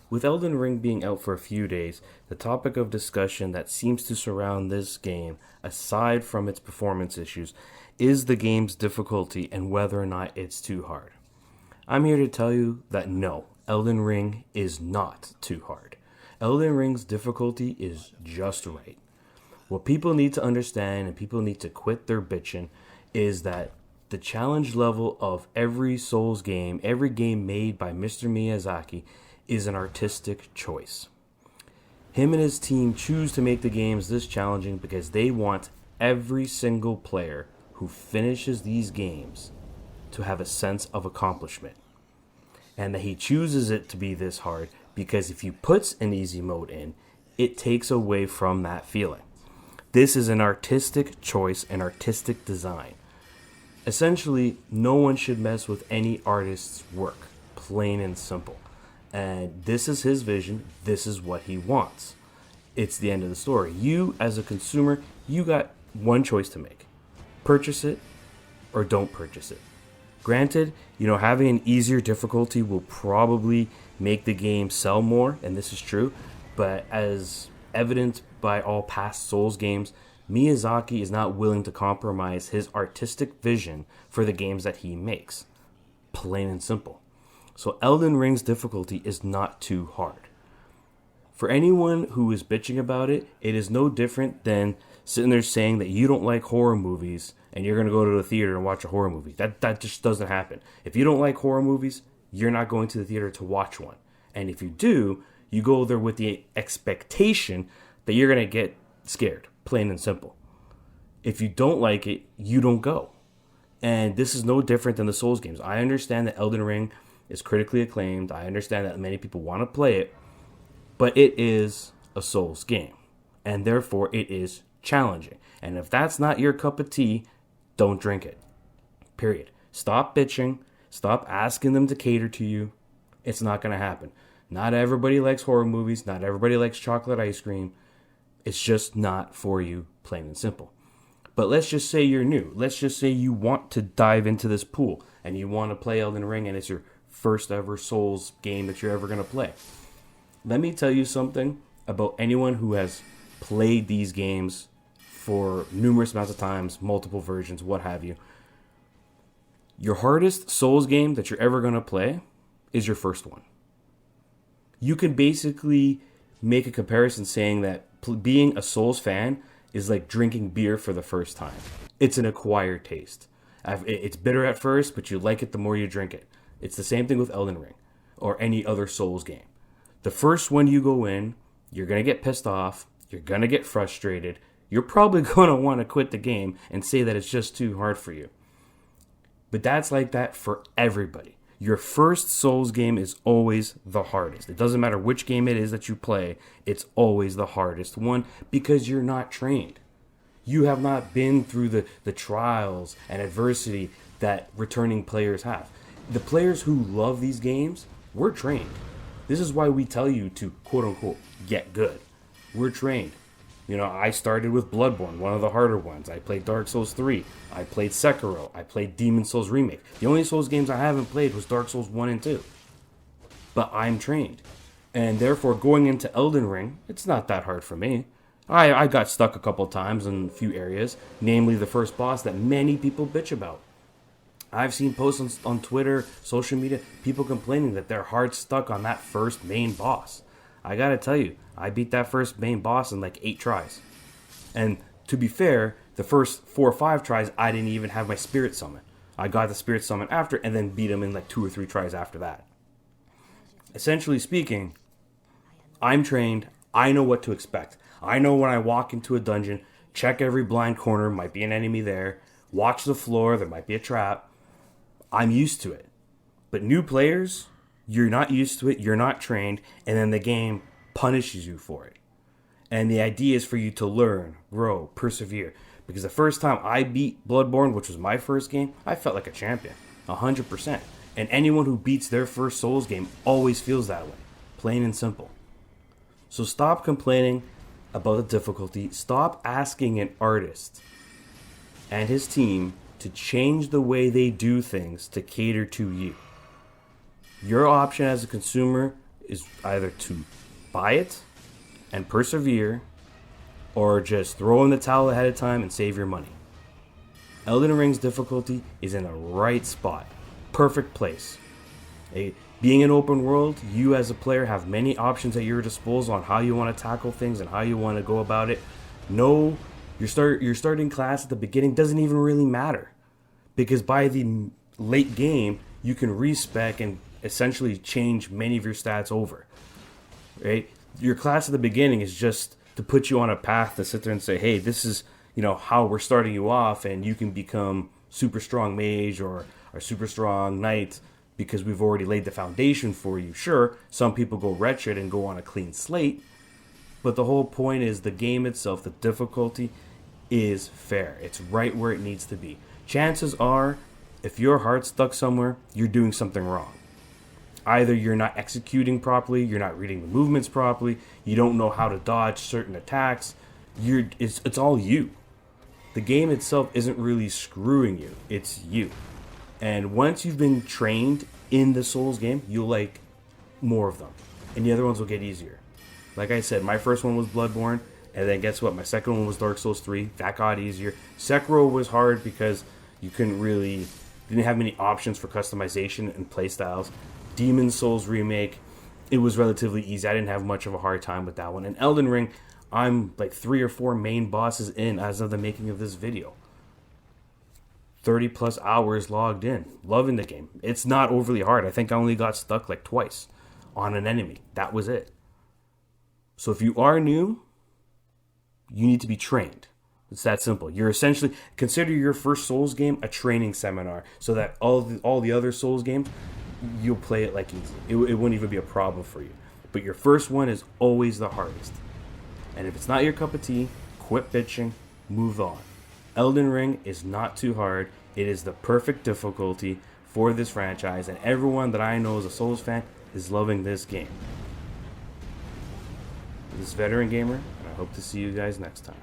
With Elden Ring being out for a few days, the topic of discussion that seems to surround this game, aside from its performance issues, is the game's difficulty and whether or not it's too hard. I'm here to tell you that no, Elden Ring is not too hard. Elden Ring's difficulty is just right. What people need to understand and people need to quit their bitching is that the challenge level of every Souls game, every game made by Mr. Miyazaki, is an artistic choice. Him and his team choose to make the games this challenging because they want every single player who finishes these games to have a sense of accomplishment. And that he chooses it to be this hard because if he puts an easy mode in, it takes away from that feeling. This is an artistic choice, an artistic design. Essentially, no one should mess with any artist's work, plain and simple. And this is his vision, this is what he wants. It's the end of the story. You, as a consumer, you got one choice to make. Purchase it or don't purchase it. Granted, having an easier difficulty will probably make the game sell more, and this is true, but as evidenced by all past Souls games, Miyazaki is not willing to compromise his artistic vision for the games that he makes. Plain and simple. So Elden Ring's difficulty is not too hard. For anyone who is bitching about it, it is no different than sitting there saying that you don't like horror movies and you're going to go to the theater and watch a horror movie. That just doesn't happen. If you don't like horror movies, you're not going to the theater to watch one. And if you do, you go there with the expectation that you're going to get scared, plain and simple. If you don't like it, you don't go. And this is no different than the Souls games. I understand that Elden Ring is critically acclaimed. I understand that many people want to play it, but it is a Souls game, and therefore it is challenging. And if that's not your cup of tea, don't drink it. Period. Stop bitching. Stop asking them to cater to you. It's not going to happen. Not everybody likes horror movies. Not everybody likes chocolate ice cream. It's just not for you, plain and simple. But let's just say you're new. Let's just say you want to dive into this pool and you want to play Elden Ring and it's your first ever Souls game that you're ever going to play. Let me tell you something about anyone who has played these games for numerous amounts of times, multiple versions, what have you. Your hardest Souls game that you're ever going to play is your first one. You can basically make a comparison saying that being a Souls fan is like drinking beer for the first time. It's an acquired taste. It's bitter at first, but you like it the more you drink it. It's the same thing with Elden Ring or any other Souls game. The first one you go in, you're going to get pissed off. You're going to get frustrated. You're probably going to want to quit the game and say that it's just too hard for you. But that's like that for everybody. Your first Souls game is always the hardest. It doesn't matter which game it is that you play, it's always the hardest one because you're not trained. You have not been through the trials and adversity that returning players have. The players who love these games, we're trained. This is why we tell you to, quote unquote, get good. We're trained. I started with Bloodborne, one of the harder ones. I played Dark Souls 3. I played Sekiro. I played Demon Souls Remake. The only Souls games I haven't played was Dark Souls 1 and 2. But I'm trained. And therefore, going into Elden Ring, it's not that hard for me. I got stuck a couple times in a few areas, namely the first boss that many people bitch about. I've seen posts on Twitter, social media, people complaining that they're hard stuck on that first main boss. I gotta tell you, I beat that first main boss in like 8 tries. And to be fair, the first 4 or 5 tries, I didn't even have my spirit summon. I got the spirit summon after and then beat him in like 2 or 3 tries after that. Essentially speaking, I'm trained. I know what to expect. I know when I walk into a dungeon, check every blind corner, might be an enemy there. Watch the floor, there might be a trap. I'm used to it. But new players, you're not used to it, you're not trained, and then the game punishes you for it. And the idea is for you to learn, grow, persevere. Because the first time I beat Bloodborne, which was my first game, I felt like a champion, 100%. And anyone who beats their first Souls game always feels that way, plain and simple. So stop complaining about the difficulty. Stop asking an artist and his team to change the way they do things to cater to you. Your option as a consumer is either to buy it and persevere, or just throw in the towel ahead of time and save your money. Elden Ring's difficulty is in the right spot, perfect place. Being an open world, you as a player have many options at your disposal on how you want to tackle things and how you want to go about it. No, your starting class at the beginning doesn't even really matter, because by the late game you can respec and essentially change many of your stats over. Right? Your class at the beginning is just to put you on a path to sit there and say, hey, this is how we're starting you off, and you can become super strong mage or super strong knight, because we've already laid the foundation for you. Sure, some people go wretched and go on a clean slate, but the whole point is the game itself, the difficulty is fair. It's right where it needs to be. Chances are, if your heart's stuck somewhere, you're doing something wrong. Either you're not executing properly, you're not reading the movements properly, you don't know how to dodge certain attacks. It's all you. The game itself isn't really screwing you, it's you. And once you've been trained in the Souls game, you'll like more of them. And the other ones will get easier. Like I said, my first one was Bloodborne, and then guess what? My second one was Dark Souls 3. That got easier. Sekiro was hard because you didn't have many options for customization and playstyles. Demon Souls Remake, it was relatively easy. I didn't have much of a hard time with that one. And Elden Ring, I'm like 3 or 4 main bosses in as of the making of this video. 30 plus hours logged in. Loving the game. It's not overly hard. I think I only got stuck like twice on an enemy. That was it. So if you are new, you need to be trained. It's that simple. You're essentially, consider your first Souls game a training seminar, so that all the other Souls games, you'll play it like easy. It wouldn't even be a problem for you. But your first one is always the hardest. And if it's not your cup of tea, quit bitching, move on. Elden Ring is not too hard. It is the perfect difficulty for this franchise, and everyone that I know as a Souls fan is loving this game. This is Veteran Gamer, and I hope to see you guys next time.